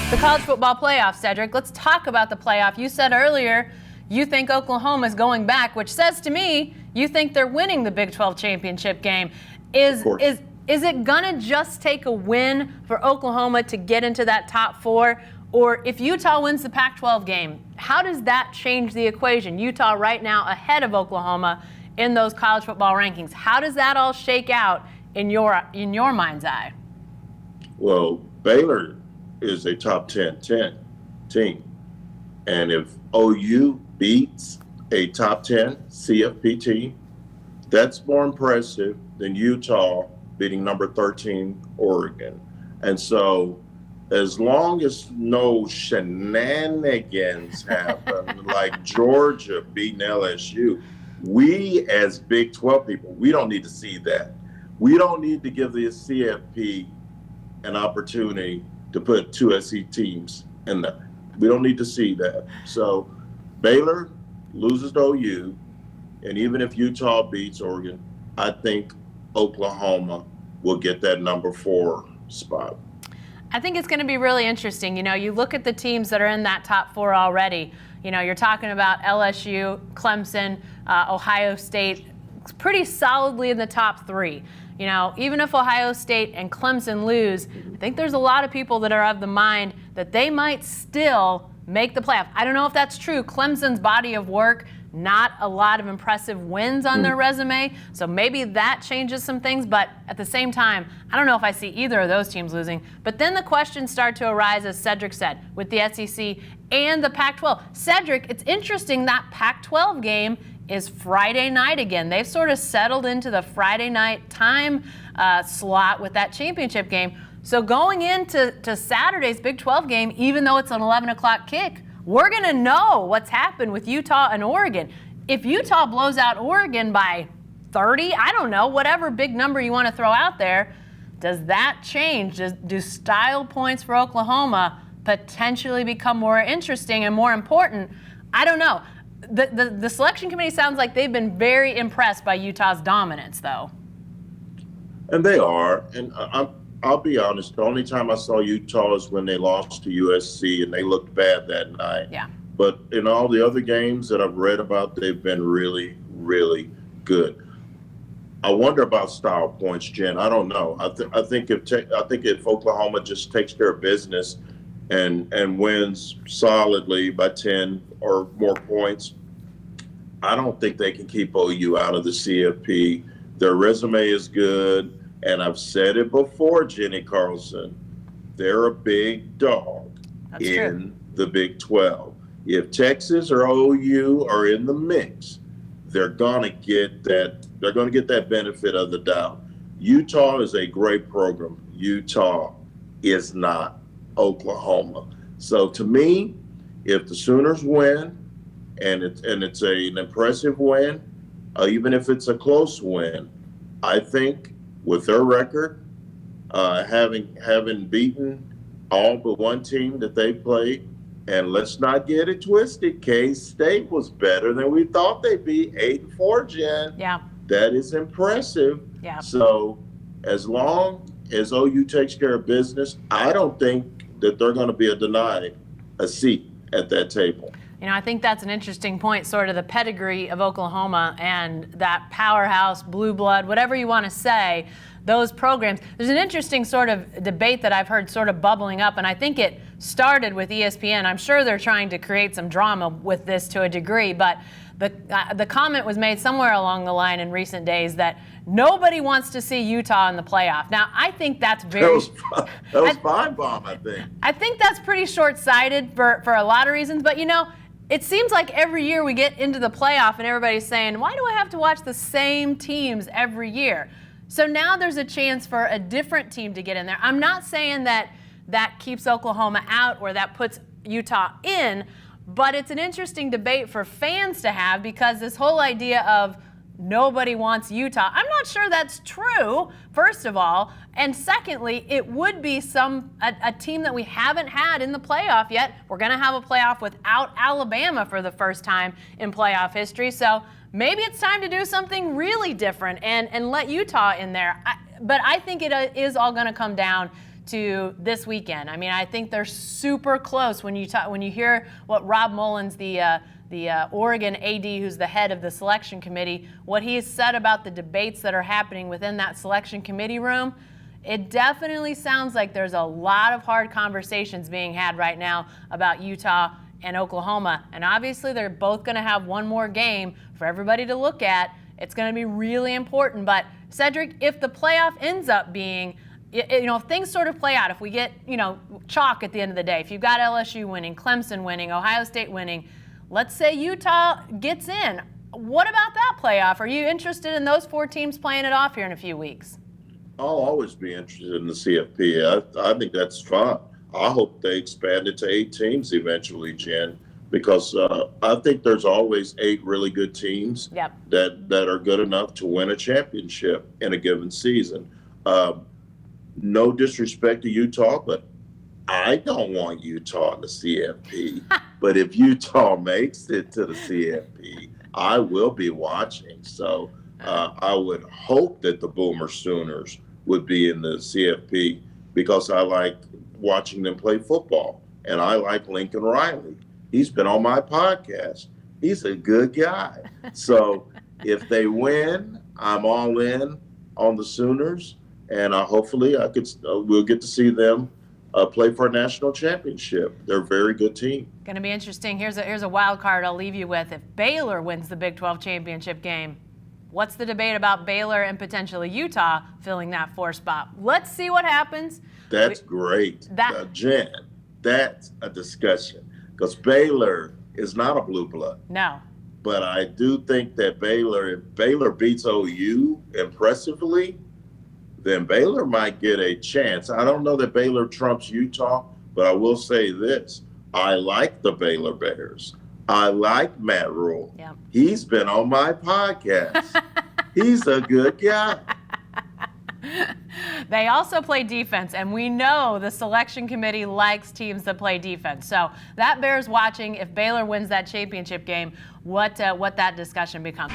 The college football playoff, Cedric. Let's talk about the playoff. You said earlier you think Oklahoma is going back, which says to me you think they're winning the Big 12 championship game. Is it gonna just take a win for Oklahoma to get into that top four? Or if Utah wins the Pac-12 game, how does that change the equation? Utah right now ahead of Oklahoma in those college football rankings. How does that all shake out in your mind's eye? Well, Baylor is a top 10 team. And if OU beats a top 10 CFP team, that's more impressive than Utah beating number 13 Oregon. And so as long as no shenanigans happen, like Georgia beating LSU, we as Big 12 people, we don't need to see that. We don't need to give the CFP an opportunity to put two SEC teams in there. We don't need to see that. So Baylor loses to OU, and even if Utah beats Oregon, I think Oklahoma will get that number 4 spot. I think it's going to be really interesting. You know, you look at the teams that are in that top 4 already. You know, you're talking about LSU, Clemson, Ohio State, pretty solidly in the top 3. You know, even if Ohio State and Clemson lose, I think there's a lot of people that are of the mind that they might still make the playoff. I don't know if that's true. Clemson's body of work, not a lot of impressive wins on their resume, so maybe that changes some things, but at the same time, I don't know if I see either of those teams losing. But then the questions start to arise, as Cedric said, with the SEC and the Pac-12. Cedric, it's interesting that Pac-12 game is Friday night again. They've sort of settled into the Friday night time slot with that championship game. So going into Saturday's Big 12 game, even though it's an 11 o'clock kick, we're going to know what's happened with Utah and Oregon. If Utah blows out Oregon by 30, I don't know, whatever big number you want to throw out there, does that change? Do style points for Oklahoma potentially become more interesting and more important? I don't know. The selection committee sounds like they've been very impressed by Utah's dominance, though. And they are. And I'll be honest, the only time I saw Utah is when they lost to USC, and they looked bad that night. Yeah. But in all the other games that I've read about, they've been really, really good. I wonder about style points, Jen. I don't know. I think if Oklahoma just takes care of business and wins solidly by 10 or more points, I don't think they can keep OU out of the CFP. Their resume is good, and I've said it before, Jenni, Carlson, they're a big dog in the Big 12. If Texas or OU are in the mix, they're gonna get that. They're gonna get that benefit of the doubt. Utah is a great program. Utah is not Oklahoma. So to me, if the Sooners win, and it's an impressive win, even if it's a close win, I think with their record, having beaten all but one team that they played, and let's not get it twisted, K-State was better than we thought they'd be, 8-4, Jen. Yeah. That is impressive. Yeah. So as long as OU takes care of business, I don't think that they're going to be denied a seat at that table. You know, I think that's an interesting point, sort of the pedigree of Oklahoma and that powerhouse, blue blood, whatever you want to say, those programs. There's an interesting sort of debate that I've heard sort of bubbling up, and I think it started with ESPN. I'm sure they're trying to create some drama with this to a degree, but the comment was made somewhere along the line in recent days that nobody wants to see Utah in the playoff. Now, I think that's very... That was Five-Bomb, I think. I think that's pretty short-sighted for a lot of reasons, but, you know, it seems like every year we get into the playoff and everybody's saying, why do I have to watch the same teams every year? So now there's a chance for a different team to get in there. I'm not saying that keeps Oklahoma out or that puts Utah in, but it's an interesting debate for fans to have, because this whole idea of nobody wants Utah, I'm not sure that's true, first of all. And secondly, it would be a team that we haven't had in the playoff yet. We're going to have a playoff without Alabama for the first time in playoff history. So maybe it's time to do something really different and let Utah in there. But I think it is all going to come down to this weekend. I mean, I think they're super close when you hear what Rob Mullins, the Oregon AD, who's the head of the selection committee, what he has said about the debates that are happening within that selection committee room. It definitely sounds like there's a lot of hard conversations being had right now about Utah and Oklahoma. And obviously they're both going to have one more game for everybody to look at. It's going to be really important. But Cedric, if the playoff ends up being, if things sort of play out, if we get, chalk at the end of the day, if you've got LSU winning, Clemson winning, Ohio State winning, let's say Utah gets in. What about that playoff? Are you interested in those 4 teams playing it off here in a few weeks? I'll always be interested in the CFP. I think that's fun. I hope they expand it to 8 teams eventually, Jen, because I think there's always 8 really good teams that are good enough to win a championship in a given season. No disrespect to Utah, but I don't want Utah in the CFP. But if Utah makes it to the CFP, I will be watching. So I would hope that the Boomer Sooners would be in the CFP because I like watching them play football. And I like Lincoln Riley. He's been on my podcast. He's a good guy. So if they win, I'm all in on the Sooners. And hopefully we'll get to see them play for a national championship. They're a very good team. Going to be interesting. Here's a wild card I'll leave you with. If Baylor wins the Big 12 championship game, what's the debate about Baylor and potentially Utah filling that 4 spot? Let's see what happens. That's great. Jen, that's a discussion because Baylor is not a blue blood. No. But I do think that if Baylor beats OU impressively, then Baylor might get a chance. I don't know that Baylor trumps Utah, but I will say this. I like the Baylor Bears. I like Matt Rule. Yep. He's been on my podcast. He's a good guy. They also play defense, and we know the selection committee likes teams that play defense. So that bears watching if Baylor wins that championship game, what that discussion becomes.